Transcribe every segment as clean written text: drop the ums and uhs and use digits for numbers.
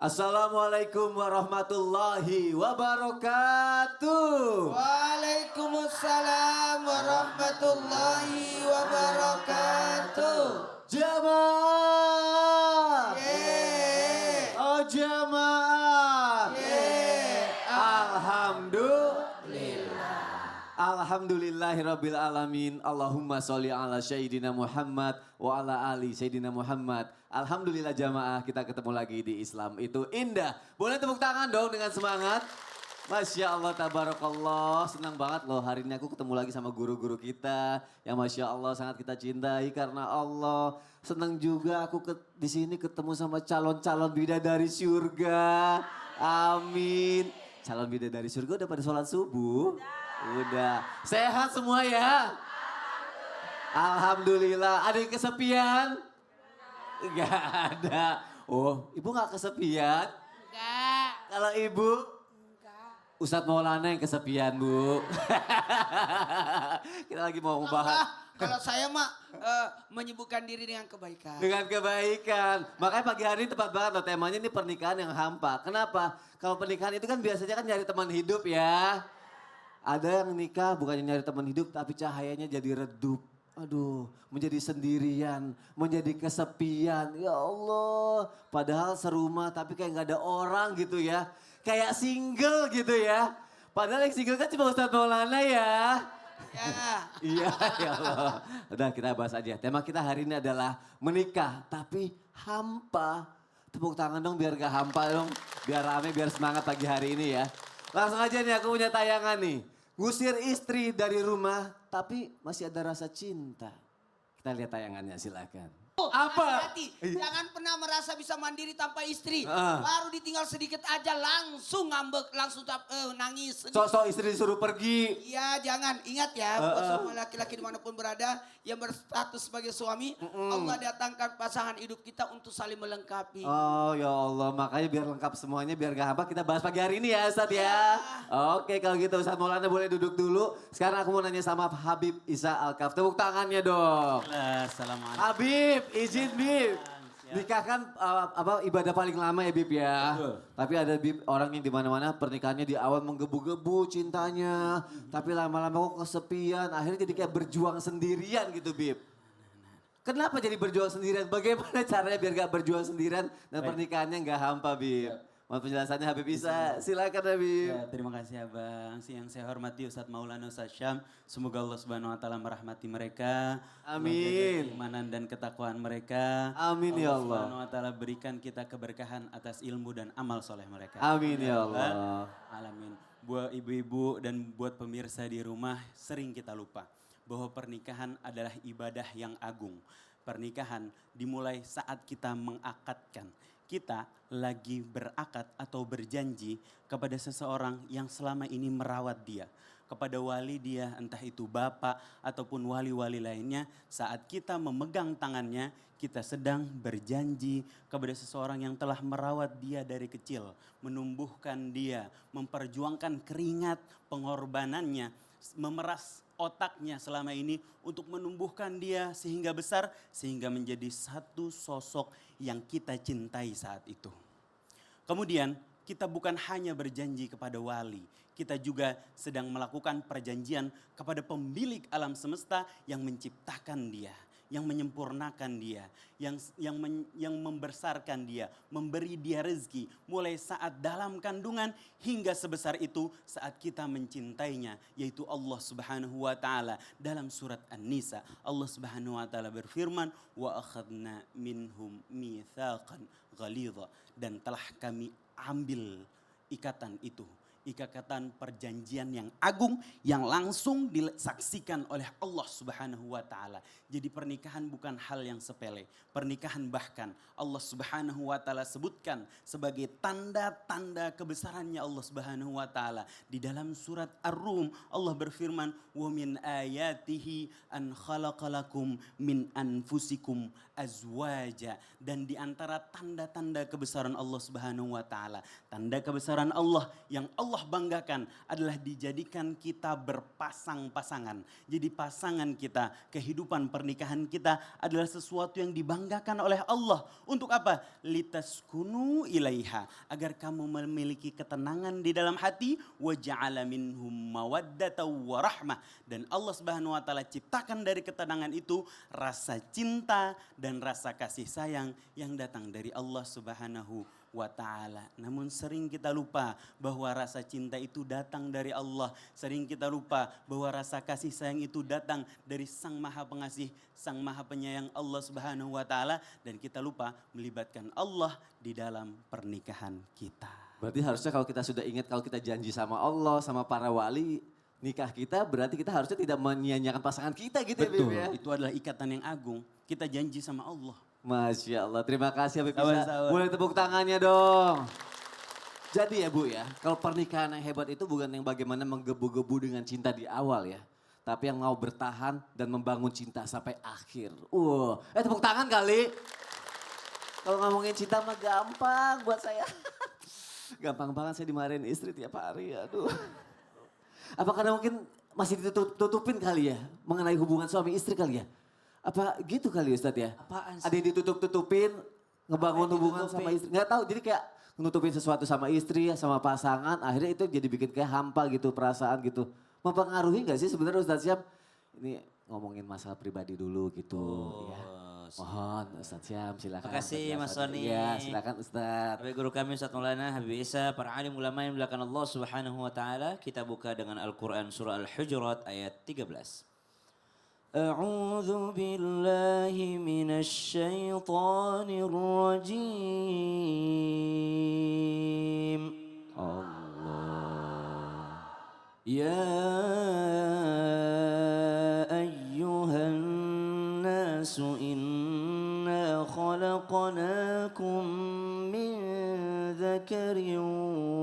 Assalamualaikum warahmatullahi wabarakatuh. Waalaikumsalam warahmatullahi wabarakatuh. Jamaah. Yeay. Oh jamaah. Yeay. Alhamdulillahirabbil alamin. Allahumma sholli ala sayyidina Muhammad wa ala ali sayyidina Muhammad. Alhamdulillah jamaah, kita ketemu lagi di Islam itu indah. Boleh tepuk tangan dong dengan semangat. Masya Allah, tabarakallah. Senang banget loh hari ini aku ketemu lagi sama guru-guru kita yang Masya Allah sangat kita cintai karena Allah. Senang juga aku di sini ketemu sama calon-calon bidadari surga. Amin. Calon bidadari surga udah pada sholat subuh? Udah. Sehat semua ya? Alhamdulillah. Ada yang kesepian? Enggak ada. Oh, ibu gak kesepian? Enggak. Kalau ibu? Ustadz Maulana yang kesepian, Bu. Kita lagi mau membahas. Kalau saya mah menyibukkan diri dengan kebaikan. Dengan kebaikan. Makanya pagi hari ini tepat banget loh temanya ini pernikahan yang hampa. Kenapa? Kalau pernikahan itu kan biasanya kan nyari teman hidup ya. Ada yang nikah bukannya nyari teman hidup tapi cahayanya jadi redup. Aduh, menjadi sendirian, menjadi kesepian. Ya Allah, padahal serumah tapi kayak gak ada orang gitu ya. Kayak single gitu ya. Padahal yang single kan cuma Ustadz Maulana ya. Ya. Iya, ya Allah. Udah kita bahas aja. Tema kita hari ini adalah menikah tapi hampa. Tepuk tangan dong biar gak hampa dong. Biar rame, biar semangat pagi hari ini ya. Langsung aja nih aku punya tayangan nih. Ngusir istri dari rumah tapi masih ada rasa cinta. Kita lihat tayangannya silakan. Apa? Hati, jangan pernah merasa bisa mandiri tanpa istri. Ah. Baru ditinggal sedikit aja langsung ngambek, langsung nangis. Sok-sok istri disuruh pergi. Iya jangan, ingat ya buat semua laki-laki dimanapun berada yang berstatus sebagai suami. Allah datangkan pasangan hidup kita untuk saling melengkapi. Oh ya Allah, makanya biar lengkap semuanya, biar gak hampa kita bahas pagi hari ini ya Ustadz ya. Oke kalau gitu Ustadz Maulana boleh duduk dulu. Sekarang aku mau nanya sama Habib Isa Alkaf. Tepuk tangannya dong. Assalamualaikum. Habib, izin Bib. Nikah kan ibadah paling lama ya Bib ya. Betul. Tapi ada Bib orang yang di mana-mana pernikahannya di awal menggebu-gebu cintanya. Tapi lama-lama kok kesepian, akhirnya jadi kayak berjuang sendirian gitu Bib. Kenapa jadi berjuang sendirian? Bagaimana caranya biar gak berjuang sendirian dan pernikahannya gak hampa Bib? Mohon penjelasannya Habib Isa, silakan Habib. Ya, terima kasih Abang. Yang saya hormati Ustadz Maulana Ustadz Syam. Semoga Allah Subhanahu wa taala merahmati mereka. Amin. Menjaga keimanan dan ketakwaan mereka. Amin ya Allah. Subhanahu wa taala berikan kita keberkahan atas ilmu dan amal soleh mereka. Amin ya Allah. Alamin. Buat ibu-ibu dan buat pemirsa di rumah sering kita lupa bahwa pernikahan adalah ibadah yang agung. Pernikahan dimulai saat kita mengakadkan. Kita lagi berakad atau berjanji kepada seseorang yang selama ini merawat dia. Kepada wali dia, entah itu bapak ataupun wali-wali lainnya. Saat kita memegang tangannya, kita sedang berjanji kepada seseorang yang telah merawat dia dari kecil. Menumbuhkan dia, memperjuangkan keringat pengorbanannya, memeras otaknya selama ini untuk menumbuhkan dia sehingga besar, sehingga menjadi satu sosok yang kita cintai saat itu. Kemudian kita bukan hanya berjanji kepada wali, kita juga sedang melakukan perjanjian kepada pemilik alam semesta yang menciptakan dia, yang menyempurnakan dia, yang membesarkan dia, memberi dia rezeki mulai saat dalam kandungan hingga sebesar itu saat kita mencintainya, yaitu Allah Subhanahu wa taala. Dalam surat An-Nisa Allah Subhanahu wa taala berfirman, wa akhadna minhum mitsaqan ghalidha, dan telah kami ambil ikatan itu. Ikatan perjanjian yang agung yang langsung disaksikan oleh Allah Subhanahu wa taala. Jadi pernikahan bukan hal yang sepele. Pernikahan bahkan Allah Subhanahu wa taala sebutkan sebagai tanda-tanda kebesarannya Allah Subhanahu wa taala. Di dalam surat Ar-Rum Allah berfirman, "Wa min ayatihi an khalaqalakum min anfusikum azwaja." Dan di antara tanda-tanda kebesaran Allah Subhanahu wa taala, tanda kebesaran Allah yang Allah Allah banggakan adalah dijadikan kita berpasang-pasangan. Jadi pasangan kita, kehidupan pernikahan kita adalah sesuatu yang dibanggakan oleh Allah. Untuk apa? Litaskunu ilaiha. Agar kamu memiliki ketenangan di dalam hati. Wa ja'ala minhum mawaddata wa rahmah. Dan Allah Subhanahu wa taala ciptakan dari ketenangan itu rasa cinta dan rasa kasih sayang yang datang dari Allah Subhanahu wa ta'ala. Namun sering kita lupa bahwa rasa cinta itu datang dari Allah. Sering kita lupa bahwa rasa kasih sayang itu datang dari Sang Maha Pengasih, Sang Maha Penyayang Allah Subhanahu wa ta'ala. Dan kita lupa melibatkan Allah di dalam pernikahan kita. Berarti harusnya kalau kita sudah ingat kalau kita janji sama Allah, sama para wali, nikah kita berarti kita harusnya tidak menyia-nyiakan pasangan kita gitu Betul, ya Bib ya. itu adalah ikatan yang agung. Kita janji sama Allah. Masya Allah, terima kasih Habib Isa. Sama-sama. Boleh tepuk tangannya dong. Jadi ya Bu ya, kalau pernikahan yang hebat itu bukan yang bagaimana menggebu-gebu dengan cinta di awal ya. Tapi yang mau bertahan dan membangun cinta sampai akhir. Tepuk tangan kali. Kalau ngomongin cinta mah gampang buat saya. Gampang banget saya dimarahin istri tiap hari, aduh. Apa karena mungkin masih ditutupin kali ya mengenai hubungan suami istri kali ya? Apa gitu kali Ustadz ya? Apaan sih? Ada yang ditutup-tutupin, ngebangun hubungan sama istri. Nggak tahu, jadi kayak nutupin sesuatu sama istri, sama pasangan. Akhirnya itu jadi bikin kayak hampa gitu, perasaan gitu. Mempengaruhi nggak sih sebenarnya Ustadz Syam? Ini ngomongin masalah pribadi dulu gitu. Ya. Mohon Ustadz Syam silakan. Makasih Mas Soni. Ya silakan Ustadz. Habib guru kami Ustaz Maulana Habib Isa, para alim ulama yang dimuliakan Allah Subhanahu wa taala. Kita buka dengan Al-Qur'an surah Al-Hujurat ayat 13. A'udzu billahi minasy syaithanir rajim. Allah. Ya ayyuhan nasu inna khalaqnakum min dzakarin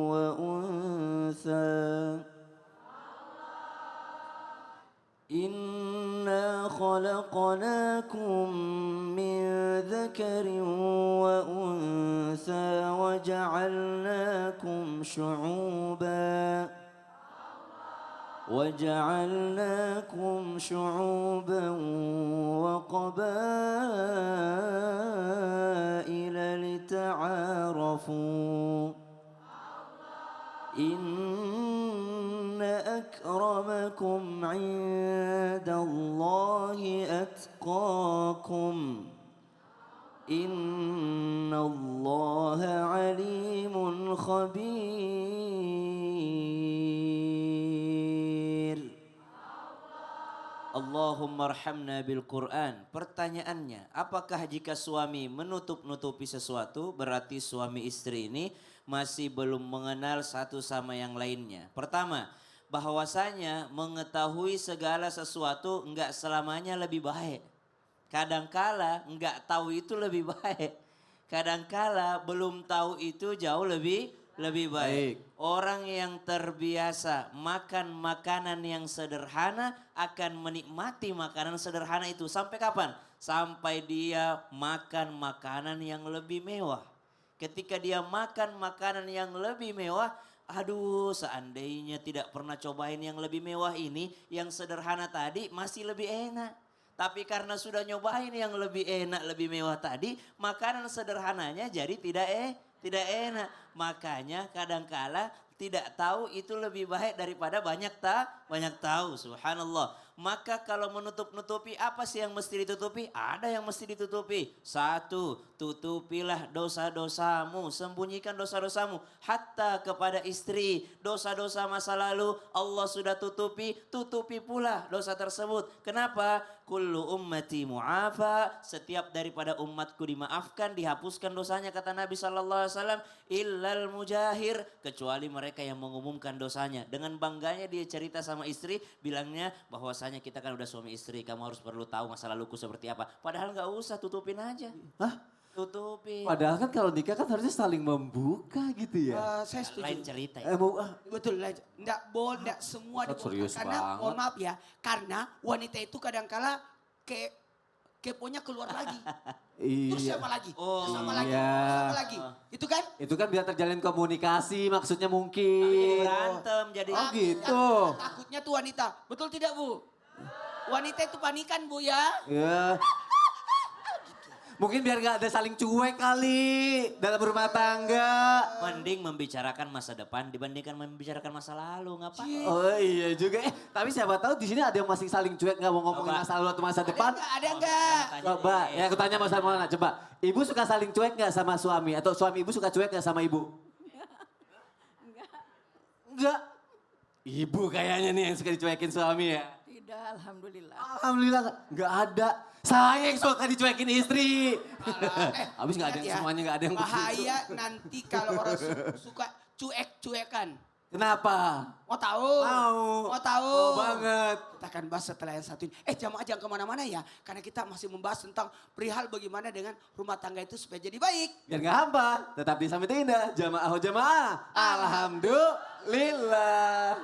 wa untha. إنا خلقناكم من ذكر وأنثى وجعلناكم شعوبا وقبائل لتعارفوا إن أكرمكم عند الله أتقاكم إن الله عليم خبير. Allahumma arhamna bil Quran. Pertanyaannya, apakah jika suami menutup-nutupi sesuatu berarti suami istri ini masih belum mengenal satu sama yang lainnya? Pertama, bahwasanya mengetahui segala sesuatu enggak selamanya lebih baik. Kadangkala enggak tahu itu lebih baik. Kadangkala belum tahu itu jauh lebih baik. Orang yang terbiasa makan makanan yang sederhana akan menikmati makanan sederhana itu. Sampai kapan? Sampai dia makan makanan yang lebih mewah. Ketika dia makan makanan yang lebih mewah, aduh seandainya tidak pernah cobain yang lebih mewah ini, yang sederhana tadi masih lebih enak. Tapi karena sudah nyobain yang lebih enak, lebih mewah tadi, makanan sederhananya jadi tidak enak. Makanya kadangkala tidak tahu itu lebih baik daripada banyak tahu. Subhanallah. Maka kalau menutup-nutupi, apa sih yang mesti ditutupi? Ada yang mesti ditutupi. Satu, tutupilah dosa-dosamu, sembunyikan dosa-dosamu. Hatta kepada istri, dosa-dosa masa lalu Allah sudah tutupi pula dosa tersebut. Kenapa? Kullu ummati mu'afa, setiap daripada umatku dimaafkan, dihapuskan dosanya, kata Nabi SAW. Illal mujahir, kecuali mereka yang mengumumkan dosanya. Dengan bangganya dia cerita sama istri, bilangnya bahwasanya kita kan udah suami istri, kamu harus perlu tahu masa laluku seperti apa. Padahal gak usah, tutupin aja. Hah? Tutupin. Padahal kan kalau nikah kan harusnya saling membuka gitu ya. Saya setuju. Lain cerita ya. Betul, enggak boleh, enggak semua Ustadz serius dibolehkan. Karena banget. mohon maaf ya, karena wanita itu kadangkala kayak keponya keluar lagi. Iya. Terus siapa lagi? Oh, Terus siapa lagi? iya. Terus siapa lagi? Itu kan? Itu kan biar terjalin komunikasi maksudnya Jadi mungkin. berantem jadi. Oh gitu. Takutnya tuh wanita. Betul tidak Bu? Wanita itu panikan Bu ya. Ya. Mungkin biar gak ada saling cuek kali dalam rumah tangga. Mending membicarakan masa depan dibandingkan membicarakan masa lalu, ngapain? Oh iya juga. Tapi siapa tahu di sini ada yang masih saling cuek nggak mau ngomongin Coba. masa lalu atau masa depan. Ada enggak? Coba, ya aku tanya Mas Maulana, coba. Ibu suka saling cuek nggak sama suami? Atau suami ibu suka cuek nggak sama ibu? Enggak. Ibu kayaknya nih yang suka dicuekin suami ya. Tidak, alhamdulillah. Alhamdulillah nggak ada. Saya yang suka dicuekin istri. Habis nggak ada Ingat yang ya, semuanya nggak ada yang bahaya nanti kalau orang suka cuek-cuekan. Kenapa? Mau tahu? Mau tahu? Mau banget. Kita akan bahas setelah yang satu ini. Jamaah jangan kemana-mana ya. Karena kita masih membahas tentang perihal bagaimana dengan rumah tangga itu supaya jadi baik. Biar nggak hampa, tetap di Samit Indah. Jamaah oh jamaah. Alhamdulillah.